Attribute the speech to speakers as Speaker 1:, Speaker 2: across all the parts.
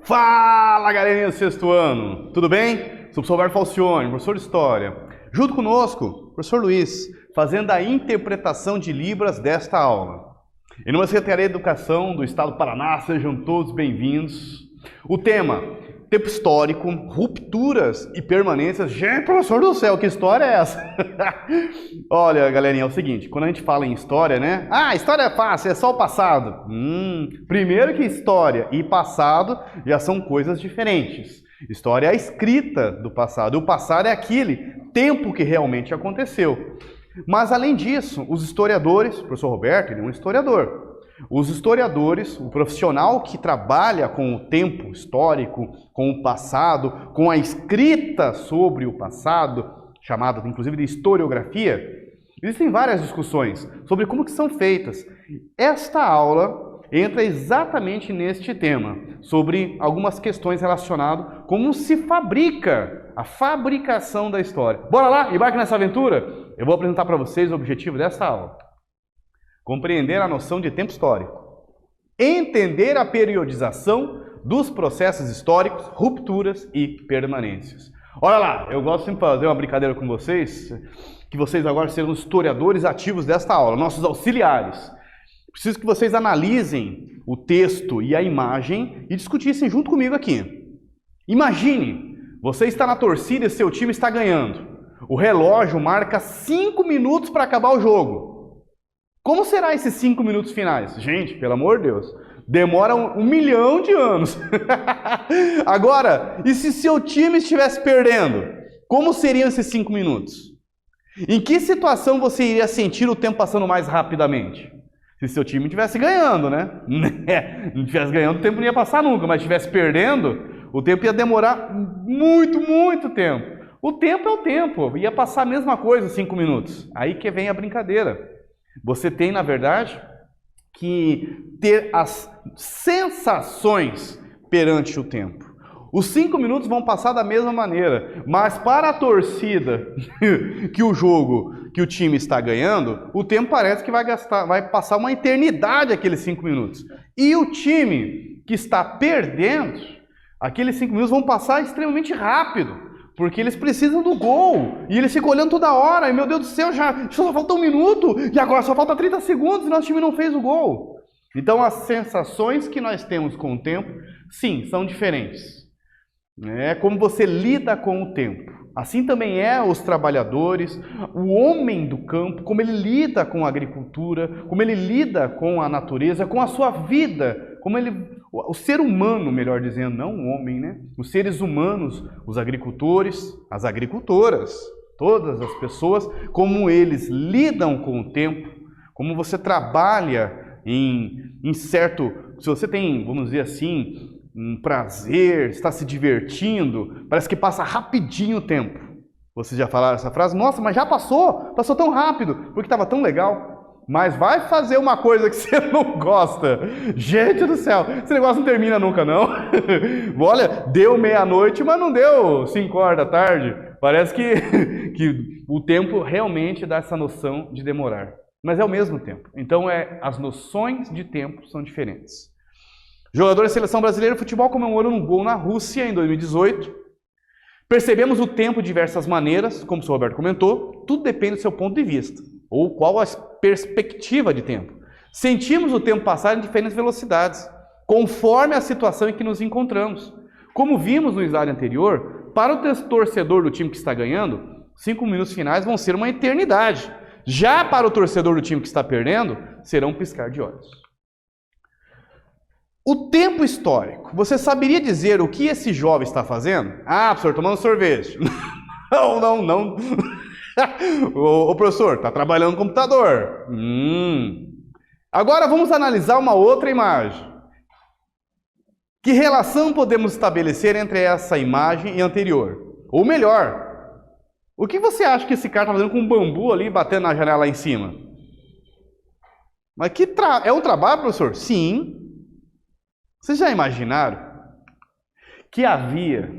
Speaker 1: Fala, galerinha do sexto ano! Tudo bem? Sou o professor Roberto Falcione, professor de História. Junto conosco, professor Luiz, fazendo a interpretação de Libras desta aula. Em nome da Secretaria de Educação do Estado do Paraná, sejam todos bem-vindos. O tema, tempo histórico, rupturas e permanências. Gente, professor do céu, que história é essa? Olha, galerinha, é o seguinte, quando a gente fala em história, né? Ah, história é fácil, é só o passado. Primeiro que história e passado já são coisas diferentes. História é a escrita do passado, e o passado é aquele tempo que realmente aconteceu. Mas, além disso, os historiadores, o professor Roberto, ele é um historiador. Os historiadores, o profissional que trabalha com o tempo histórico, com o passado, com a escrita sobre o passado, chamada inclusive de historiografia, existem várias discussões sobre como que são feitas. Esta aula entra exatamente neste tema, sobre algumas questões relacionadas com como se fabrica a fabricação da história. Bora lá, embarque nessa aventura? Eu vou apresentar para vocês o objetivo dessa aula. Compreender a noção de tempo histórico. Entender a periodização dos processos históricos, rupturas e permanências. Olha lá, eu gosto sempre de fazer uma brincadeira com vocês, que vocês agora serão os historiadores ativos desta aula, nossos auxiliares. Preciso que vocês analisem o texto e a imagem e discutissem junto comigo aqui. Imagine, você está na torcida e seu time está ganhando. O relógio marca 5 minutos para acabar o jogo. Como será esses 5 minutos finais? Gente, pelo amor de Deus, demora 1 milhão de anos. Agora, e se seu time estivesse perdendo? Como seriam esses 5 minutos? Em que situação você iria sentir o tempo passando mais rapidamente? Se seu time estivesse ganhando, né? Não estivesse ganhando, o tempo não ia passar nunca, mas estivesse perdendo, o tempo ia demorar muito tempo. O tempo é o tempo, ia passar a mesma coisa, 5 minutos. Aí que vem a brincadeira. Você tem, na verdade, que ter as sensações perante o tempo. Os 5 minutos vão passar da mesma maneira, mas para a torcida que o time está ganhando, o tempo parece que vai passar uma eternidade aqueles 5 minutos. E o time que está perdendo, aqueles 5 minutos vão passar extremamente rápido. Porque eles precisam do gol, e eles ficam olhando toda hora, e meu Deus do céu, já só falta 1 minuto, e agora só falta 30 segundos e nosso time não fez o gol. Então as sensações que nós temos com o tempo, sim, são diferentes. É como você lida com o tempo. Assim também é os trabalhadores, o homem do campo, como ele lida com a agricultura, como ele lida com a natureza, com a sua vida, como o ser humano, melhor dizendo, não o homem, né? Os seres humanos, os agricultores, as agricultoras, todas as pessoas, como eles lidam com o tempo, como você trabalha em certo... Se você tem, vamos dizer assim, um prazer, está se divertindo, parece que passa rapidinho o tempo. Vocês já falaram essa frase? Nossa, mas já passou tão rápido, porque estava tão legal. Mas vai fazer uma coisa que você não gosta. Gente do céu, esse negócio não termina nunca, não. Olha, deu meia-noite, mas não deu 5 horas da tarde. Parece que o tempo realmente dá essa noção de demorar. Mas é o mesmo tempo. Então, as noções de tempo são diferentes. Jogador da Seleção Brasileira de Futebol comemorou um gol na Rússia em 2018. Percebemos o tempo de diversas maneiras, como o senhor Roberto comentou. Tudo depende do seu ponto de vista. Ou qual a perspectiva de tempo. Sentimos o tempo passar em diferentes velocidades, conforme a situação em que nos encontramos. Como vimos no slide anterior, para o torcedor do time que está ganhando, 5 minutos finais vão ser uma eternidade. Já para o torcedor do time que está perdendo, serão um piscar de olhos. O tempo histórico. Você saberia dizer o que esse jovem está fazendo? Ah, professor, tomando sorvete. Não. Ô professor, está trabalhando no computador. Agora vamos analisar uma outra imagem. Que relação podemos estabelecer entre essa imagem e a anterior? Ou melhor, o que você acha que esse cara está fazendo com um bambu ali batendo na janela lá em cima? Mas é um trabalho, professor? Sim. Vocês já imaginaram que havia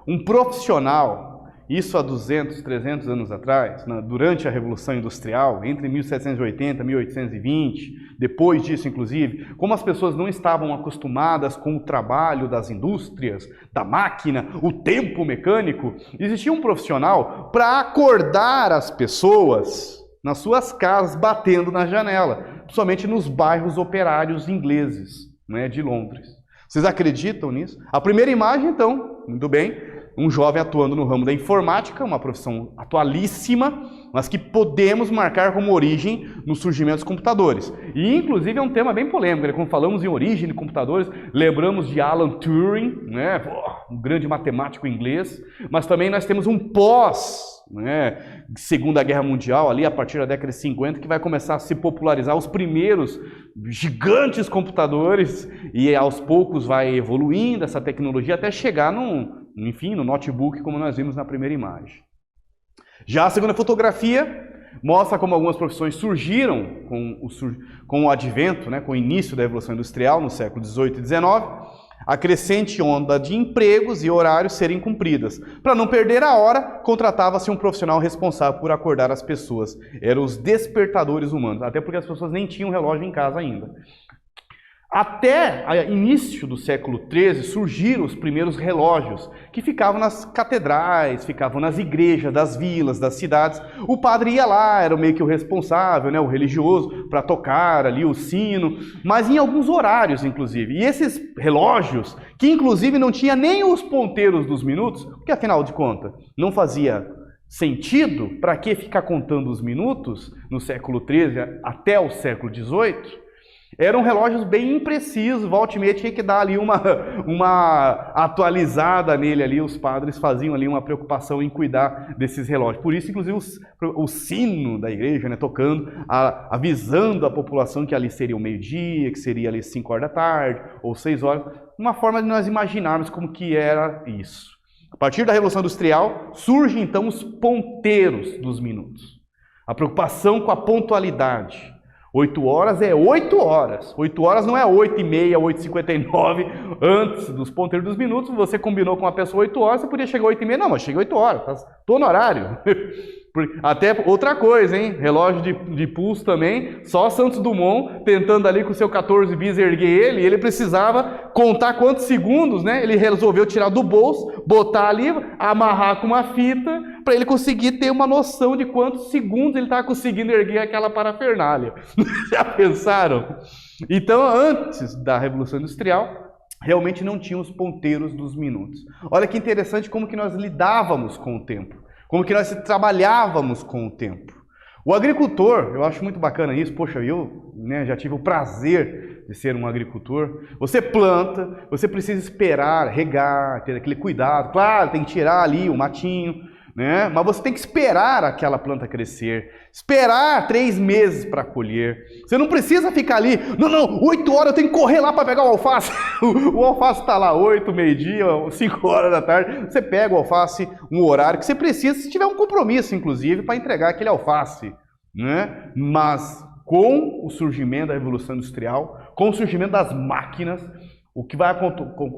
Speaker 1: um profissional isso há 200, 300 anos atrás, durante a Revolução Industrial, entre 1780 e 1820, depois disso, inclusive, como as pessoas não estavam acostumadas com o trabalho das indústrias, da máquina, o tempo mecânico, existia um profissional para acordar as pessoas nas suas casas, batendo na janela, principalmente nos bairros operários ingleses, né, de Londres. Vocês acreditam nisso? A primeira imagem, então, muito bem, um jovem atuando no ramo da informática, uma profissão atualíssima, mas que podemos marcar como origem no surgimento dos computadores. E, inclusive, é um tema bem polêmico, né? Quando falamos em origem de computadores, lembramos de Alan Turing, né? Um grande matemático inglês, mas também nós temos um Segunda Guerra Mundial, ali a partir da década de 50, que vai começar a se popularizar os primeiros gigantes computadores, e aos poucos vai evoluindo essa tecnologia até chegar no notebook, como nós vimos na primeira imagem. Já a segunda fotografia mostra como algumas profissões surgiram com o advento, né, com o início da Revolução Industrial no século XVIII e XIX, a crescente onda de empregos e horários serem cumpridas. Para não perder a hora, contratava-se um profissional responsável por acordar as pessoas. Eram os despertadores humanos, até porque as pessoas nem tinham relógio em casa ainda. Até o início do século XIII surgiram os primeiros relógios, que ficavam nas catedrais, ficavam nas igrejas, das vilas, das cidades. O padre ia lá, era meio que o responsável, né, o religioso, para tocar ali o sino, mas em alguns horários, inclusive. E esses relógios, que inclusive não tinha nem os ponteiros dos minutos, porque afinal de contas, não fazia sentido para que ficar contando os minutos no século XIII até o século XVIII, eram relógios bem imprecisos, volta e meia tinha que dar ali uma atualizada nele ali, os padres faziam ali uma preocupação em cuidar desses relógios. Por isso, inclusive, o sino da igreja, né, tocando, avisando a população que ali seria o meio-dia, que seria ali 5 horas da tarde, ou 6 horas, uma forma de nós imaginarmos como que era isso. A partir da Revolução Industrial, surgem então os ponteiros dos minutos. A preocupação com a pontualidade. 8 horas é 8 horas. 8 horas não é 8h30, 8h59 antes dos ponteiros dos minutos. Você combinou com a pessoa 8 horas, você podia chegar 8h30. Não, mas cheguei 8 horas, estou no horário. Até outra coisa, hein? Relógio de pulso também, só Santos Dumont tentando ali com o seu 14 bis erguer ele precisava contar quantos segundos, né? Ele resolveu tirar do bolso, botar ali, amarrar com uma fita, para ele conseguir ter uma noção de quantos segundos ele estava conseguindo erguer aquela parafernália. Já pensaram? Então, antes da Revolução Industrial, realmente não tinha os ponteiros dos minutos. Olha que interessante como que nós lidávamos com o tempo. Como que nós trabalhávamos com o tempo. O agricultor, eu acho muito bacana isso, poxa, eu já tive o prazer de ser um agricultor. Você planta, você precisa esperar, regar, ter aquele cuidado. Claro, tem que tirar ali o matinho, né? Mas você tem que esperar aquela planta crescer. Esperar 3 meses para colher. Você não precisa ficar ali, não, 8 horas eu tenho que correr lá para pegar o alface. O alface está lá 8, meio-dia, 5 horas da tarde. Você pega o alface, um horário que você precisa, se tiver um compromisso, inclusive, para entregar aquele alface, né? Mas com o surgimento da Revolução Industrial, com o surgimento das máquinas, o que vai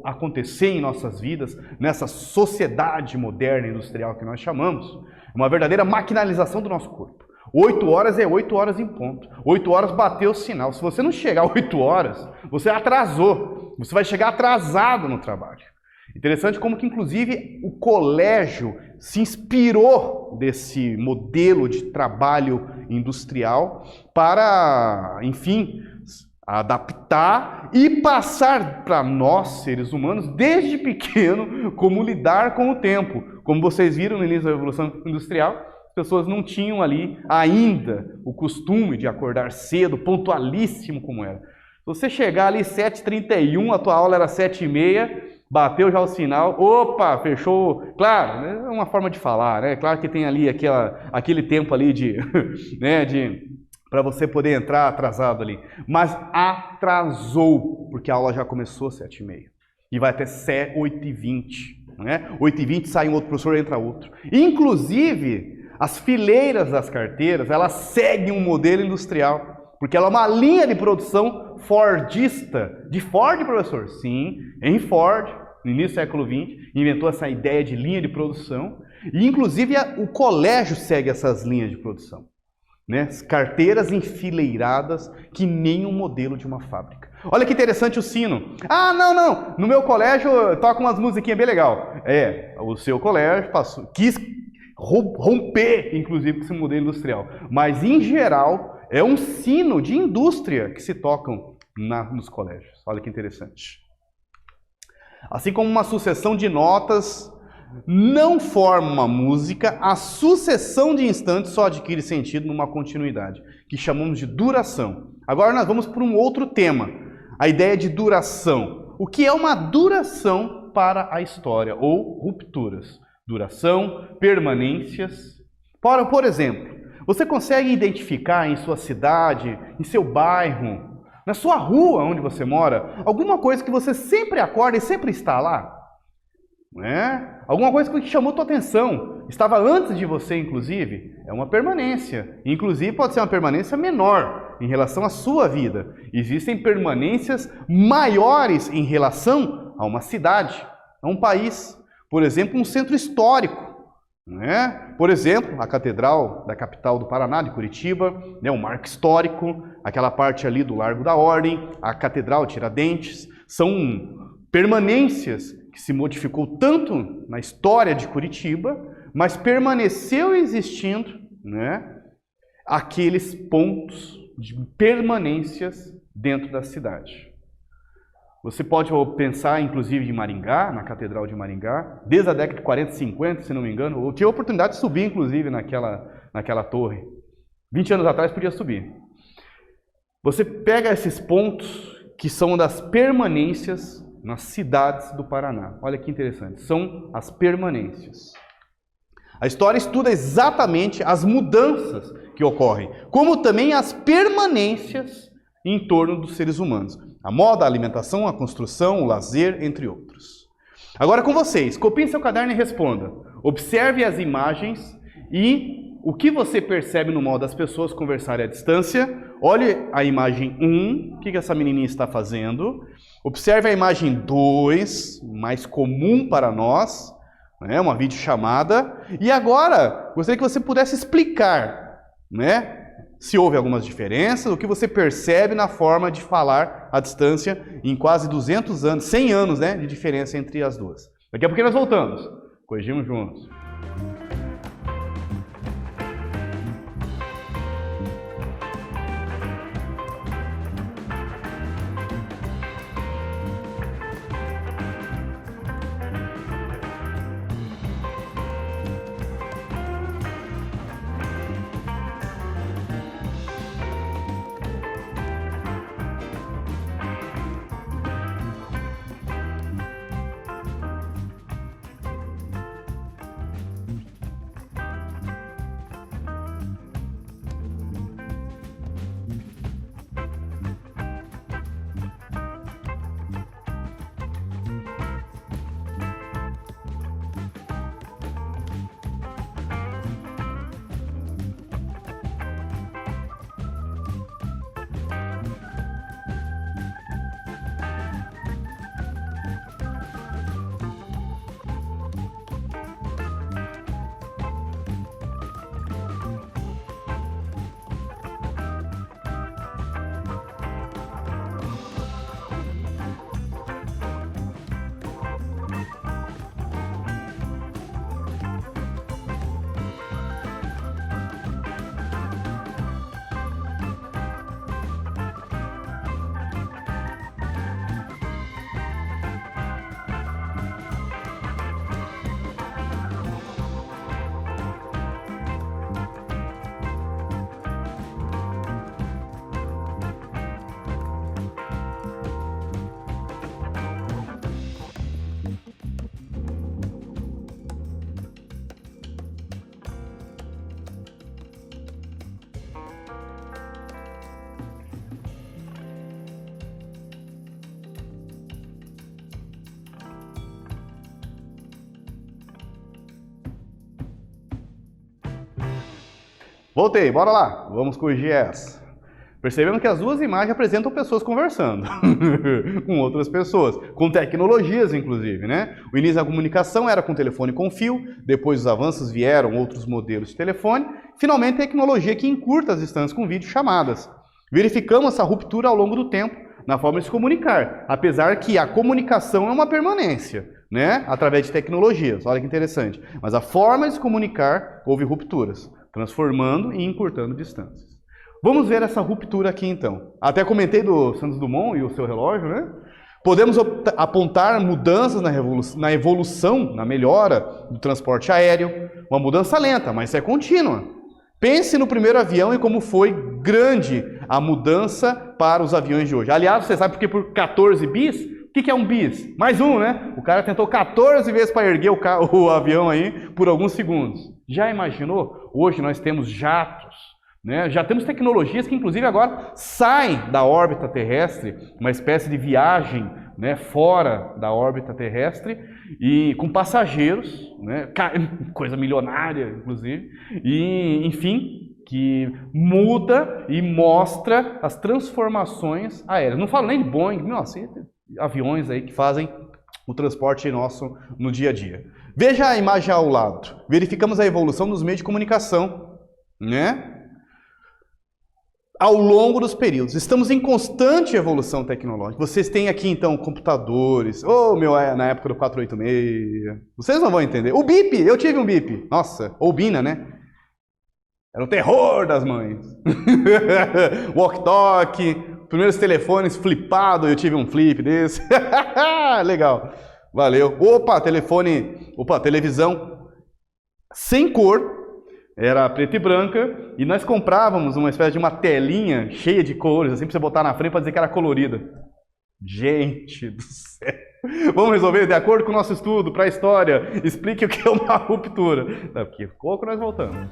Speaker 1: acontecer em nossas vidas, nessa sociedade moderna industrial que nós chamamos, uma verdadeira maquinalização do nosso corpo. 8 horas é 8 horas em ponto. 8 horas bateu o sinal. Se você não chegar às 8 horas, você atrasou. Você vai chegar atrasado no trabalho. Interessante como que, inclusive, o colégio se inspirou desse modelo de trabalho industrial para, enfim, adaptar e passar para nós, seres humanos, desde pequeno, como lidar com o tempo. Como vocês viram no início da Revolução Industrial, as pessoas não tinham ali ainda o costume de acordar cedo, pontualíssimo como era. Se você chegar ali 7h31, a tua aula era 7h30, bateu já o sinal, opa, fechou. Claro, é uma forma de falar, né? Claro que tem ali aquele tempo ali para você poder entrar atrasado ali. Mas atrasou, porque a aula já começou às 7h30. E vai até 8h20. Né? 8h20 sai um outro professor, entra outro. Inclusive, as fileiras das carteiras, elas seguem um modelo industrial. Porque ela é uma linha de produção fordista. De Ford, professor? Sim, em Ford. no início do século XX, inventou essa ideia de linha de produção, e inclusive o colégio segue essas linhas de produção, né? Carteiras enfileiradas que nem um modelo de uma fábrica. Olha que interessante o sino. Ah, não, no meu colégio toca umas musiquinhas bem legal. O seu colégio quis romper, inclusive, com esse modelo industrial. Mas, em geral, é um sino de indústria que se tocam nos colégios. Olha que interessante. Assim como uma sucessão de notas não forma uma música, a sucessão de instantes só adquire sentido numa continuidade, que chamamos de duração. Agora nós vamos para um outro tema, a ideia de duração. O que é uma duração para a história, ou rupturas? Duração, permanências. Por exemplo, você consegue identificar em sua cidade, em seu bairro, na sua rua onde você mora, alguma coisa que você sempre acorda e sempre está lá? Né? Alguma coisa que chamou tua atenção, estava antes de você, inclusive, é uma permanência. Inclusive pode ser uma permanência menor em relação à sua vida. Existem permanências maiores em relação a uma cidade, a um país. Por exemplo, um centro histórico. Né? Por exemplo, a Catedral da capital do Paraná, de Curitiba, né? Um marco histórico, aquela parte ali do Largo da Ordem, a Catedral Tiradentes, são permanências que se modificou tanto na história de Curitiba, mas permaneceu existindo, né? Aqueles pontos de permanências dentro da cidade. Você pode pensar, inclusive, em Maringá, na Catedral de Maringá, desde a década de 40, 50, se não me engano. Eu tive a oportunidade de subir, inclusive, naquela torre. 20 anos atrás podia subir. Você pega esses pontos que são das permanências nas cidades do Paraná. Olha que interessante, são as permanências. A história estuda exatamente as mudanças que ocorrem, como também as permanências em torno dos seres humanos. A moda, a alimentação, a construção, o lazer, entre outros. Agora com vocês, copiem seu caderno e responda. Observe as imagens e o que você percebe no modo das pessoas conversarem à distância. Olhe a imagem 1, o que essa menininha está fazendo. Observe a imagem 2, mais comum para nós, né, uma videochamada. E agora, gostaria que você pudesse explicar, né, se houve algumas diferenças, o que você percebe na forma de falar à distância em quase 200 anos, 100 anos, né, de diferença entre as duas. Daqui a pouco nós voltamos. Corrigimos juntos. Voltei, bora lá. Vamos corrigir essa. Percebemos que as duas imagens apresentam pessoas conversando com outras pessoas, com tecnologias inclusive, né? O início da comunicação era com telefone com fio, depois os avanços vieram outros modelos de telefone, finalmente a tecnologia que encurta as distâncias com videochamadas. Verificamos essa ruptura ao longo do tempo na forma de se comunicar, apesar que a comunicação é uma permanência, né? Através de tecnologias, olha que interessante. Mas a forma de se comunicar houve rupturas, transformando e encurtando distâncias. Vamos ver essa ruptura aqui então. Até comentei do Santos Dumont e o seu relógio, né? Podemos apontar mudanças na evolução, na melhora do transporte aéreo. Uma mudança lenta, mas é contínua. Pense no primeiro avião e como foi grande a mudança para os aviões de hoje. Aliás, você sabe por que por 14 bis? O que é um bis? Mais um, né? O cara tentou 14 vezes para erguer o avião aí por alguns segundos. Já imaginou? Hoje nós temos jatos. Né? Já temos tecnologias que, inclusive, agora saem da órbita terrestre, uma espécie de viagem, né, fora da órbita terrestre, e com passageiros, né, coisa milionária, inclusive, e, enfim, que muda e mostra as transformações aéreas. Não falo nem de Boeing, nossa, aviões aí que fazem o transporte nosso no dia a dia. Veja a imagem ao lado. Verificamos a evolução dos meios de comunicação, né? Ao longo dos períodos. Estamos em constante evolução tecnológica. Vocês têm aqui, então, computadores. Na época do 486. Vocês não vão entender. O bip, eu tive um bip. Nossa, ou Bina, né? Era o terror das mães. Walk-talk, primeiros telefones flipado, eu tive um flip desse. Legal. Valeu. Televisão sem cor. Era preta e branca, e nós comprávamos uma espécie de uma telinha cheia de cores, assim, pra você botar na frente para dizer que era colorida. Gente do céu! Vamos resolver de acordo com o nosso estudo para a história. Explique o que é uma ruptura. Daqui a pouco nós voltamos.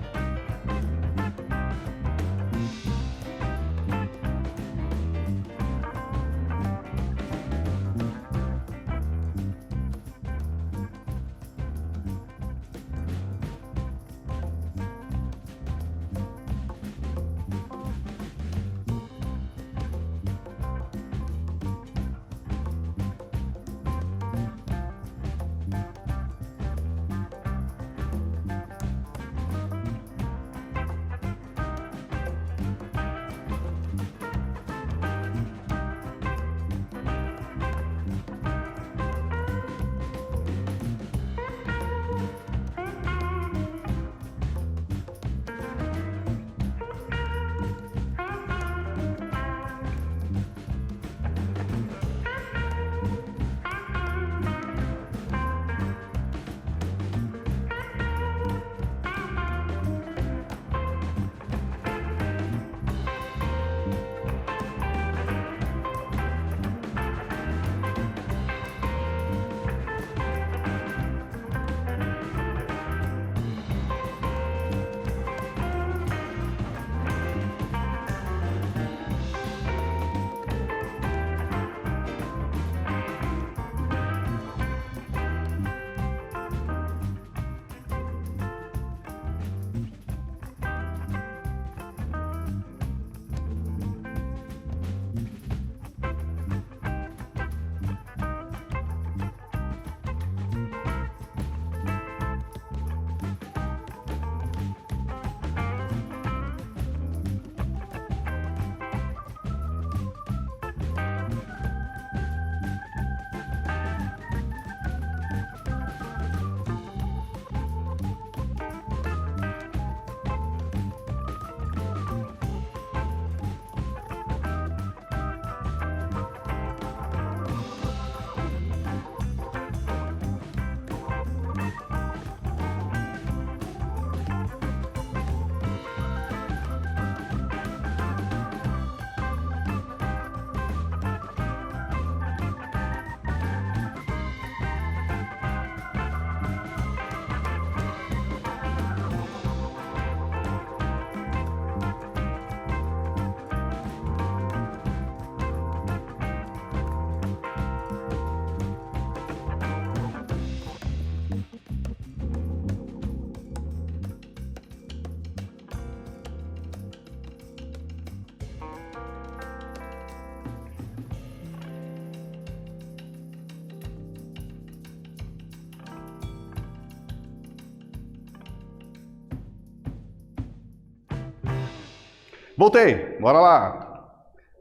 Speaker 1: Voltei, bora lá.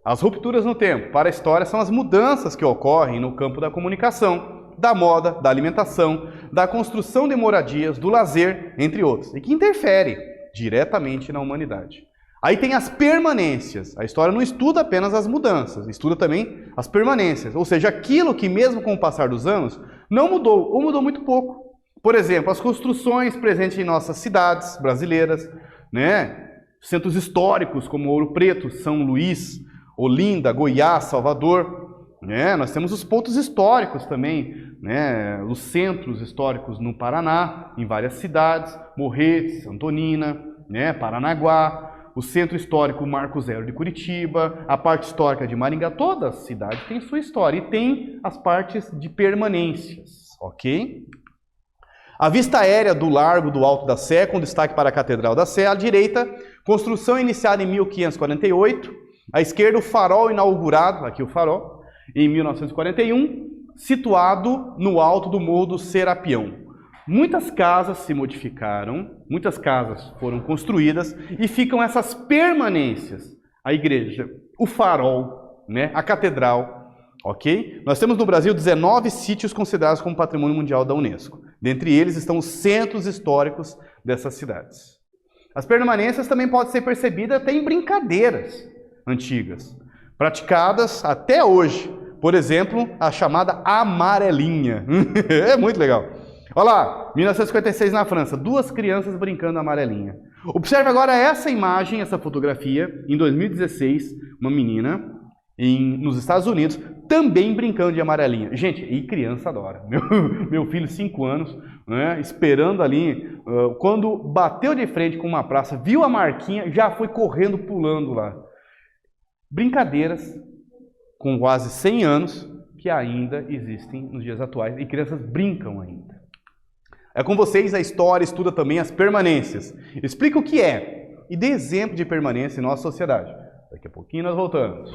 Speaker 1: As rupturas no tempo para a história são as mudanças que ocorrem no campo da comunicação, da moda, da alimentação, da construção de moradias, do lazer, entre outros, e que interfere diretamente na humanidade. Aí tem as permanências. A história não estuda apenas as mudanças, estuda também as permanências, ou seja, aquilo que mesmo com o passar dos anos não mudou ou mudou muito pouco. Por exemplo, as construções presentes em nossas cidades brasileiras, né? Centros históricos como Ouro Preto, São Luís, Olinda, Goiás, Salvador, né? Nós temos os pontos históricos também, né? Os centros históricos no Paraná, em várias cidades, Morretes, Antonina, né? Paranaguá, o centro histórico Marco Zero de Curitiba, a parte histórica de Maringá, toda a cidade tem sua história e tem as partes de permanências, ok? A vista aérea do Largo do Alto da Sé, com destaque para a Catedral da Sé, à direita, construção iniciada em 1548, à esquerda, o farol inaugurado, aqui o farol, em 1941, situado no alto do Morro do Serapião. Muitas casas se modificaram, muitas casas foram construídas e ficam essas permanências. A igreja, o farol, né, a catedral, ok? Nós temos no Brasil 19 sítios considerados como Patrimônio Mundial da Unesco. Dentre eles estão os centros históricos dessas cidades. As permanências também podem ser percebidas até em brincadeiras antigas, praticadas até hoje. Por exemplo, a chamada amarelinha. É muito legal. Olha lá, 1956 na França, 2 crianças brincando amarelinha. Observe agora essa imagem, essa fotografia, em 2016, uma menina nos Estados Unidos, também brincando de amarelinha. Gente, e criança adora. Meu filho, 5 anos, né, esperando ali, quando bateu de frente com uma praça, viu a marquinha, já foi correndo, pulando lá. Brincadeiras com quase 100 anos que ainda existem nos dias atuais e crianças brincam ainda. É com vocês, a história estuda também as permanências. Explica o que é e dê exemplo de permanência em nossa sociedade. Daqui a pouquinho nós voltamos.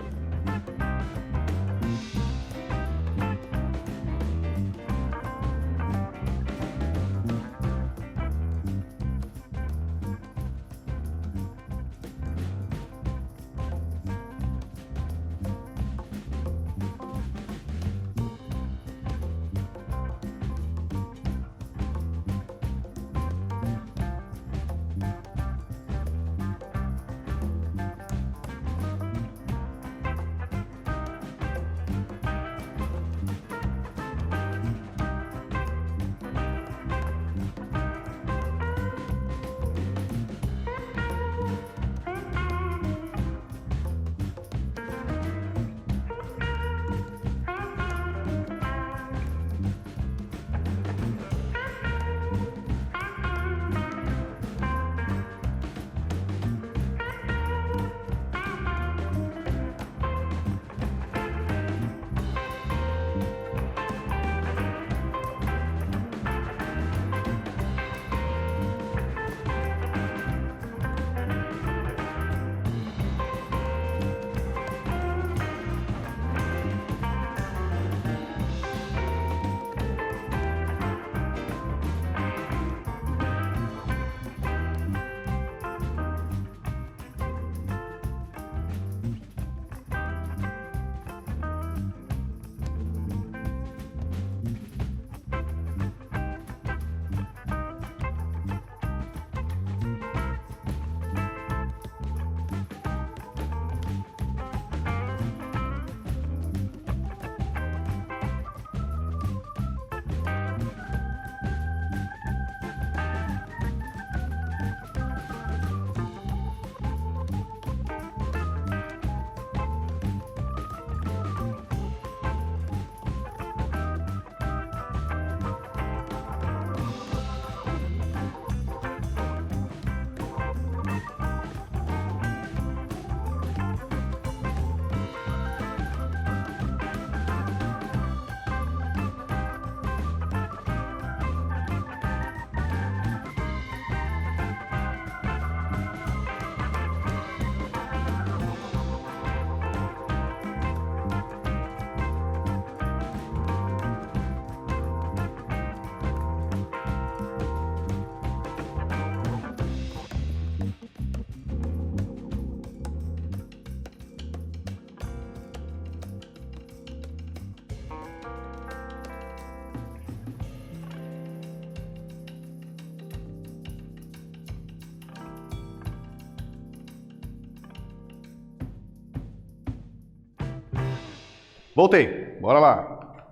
Speaker 1: Voltei, bora lá.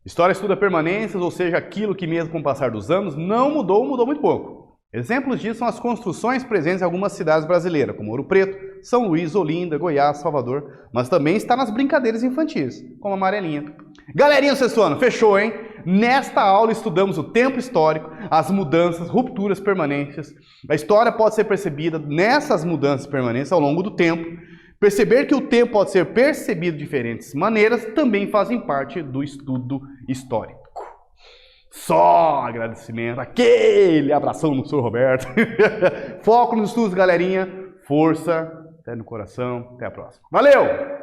Speaker 1: História estuda permanências, ou seja, aquilo que mesmo com o passar dos anos não mudou, mudou muito pouco. Exemplos disso são as construções presentes em algumas cidades brasileiras, como Ouro Preto, São Luís, Olinda, Goiás, Salvador, mas também está nas brincadeiras infantis, como a amarelinha. Galerinha do sexto ano, fechou, hein? Nesta aula estudamos o tempo histórico, as mudanças, rupturas permanentes. A história pode ser percebida nessas mudanças permanentes ao longo do tempo. Perceber que o tempo pode ser percebido de diferentes maneiras também fazem parte do estudo histórico. Só agradecimento, aquele abração no Sr. Roberto. Foco nos estudos, galerinha. Força, até no coração. Até a próxima. Valeu!